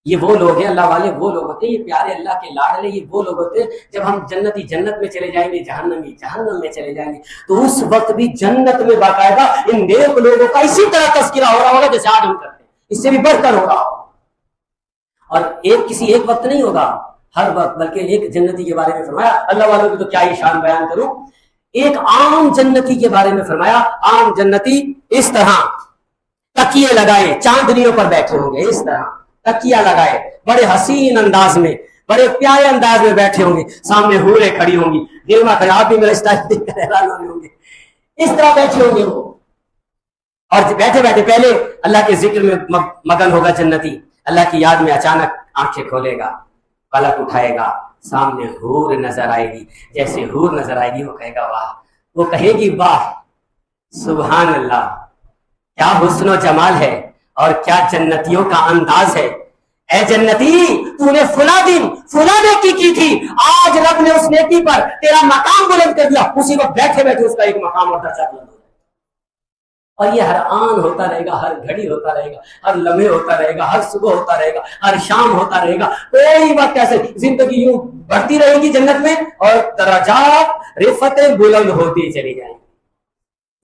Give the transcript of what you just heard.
یہ وہ لوگ ہیں اللہ والے، وہ لوگ ہوتے ہیں، یہ پیارے اللہ کے لاڈلے، یہ وہ لوگ ہوتے ہیں جب ہم جنتی جنت میں چلے جائیں گے، جہنمی جہنم میں چلے جائیں گے، تو اس وقت بھی جنت میں باقاعدہ ان نیک لوگوں کا اسی طرح تذکرہ ہو رہا ہوگا جیسے آج ہم کرتے ہیں، اس سے بھی بڑھ کر ہو رہا ہوگا۔ اور کسی ایک وقت نہیں ہوگا، ہر وقت، بلکہ ایک جنتی کے بارے میں فرمایا، اللہ والوں کی تو کیا ہی شان بیان کروں، ایک عام جنتی کے بارے میں فرمایا، عام جنتی اس طرح تکیے لگائے چاندنیوں پر بیٹھے ہوں گے، اس طرح تکیہ لگائے بڑے حسین انداز میں، بڑے پیارے انداز میں بیٹھے ہوں گے، سامنے حوریں کھڑی ہوں گی، دل میں آپ بھی میرا اسٹائل دیکھ کر حیران ہو رہے ہوں گے، اس طرح بیٹھے ہوں گے وہ، اور بیٹھے بیٹھے پہلے اللہ کے ذکر میں مگن ہوگا جنتی، اللہ کی یاد میں اچانک آنکھیں کھولے گا، پلک اٹھائے گا، سامنے حور نظر آئے گی، جیسے حور نظر آئے گی وہ کہے گا واہ، وہ کہے گی واہ سبحان اللہ، کیا حسن و جمال ہے اور کیا جنتیوں کا انداز ہے، اے جنتی تو نے فلاں دن فلاں نیکی کی تھی، آج رب نے اس نیکی پر تیرا مقام بلند کر دیا، اسی کو بیٹھے بیٹھے اس کا ایک مقام اور درجہ بلند ہو، اور یہ ہر آن ہوتا رہے گا، ہر گھڑی ہوتا رہے گا، ہر لمحے ہوتا رہے گا، ہر صبح ہوتا رہے گا، ہر شام ہوتا رہے گا، کوئی وقت ایسے زندگی یوں بڑھتی رہے گی جنت میں، اور درجات رفتیں بلند ہوتی چلی جائیں گی۔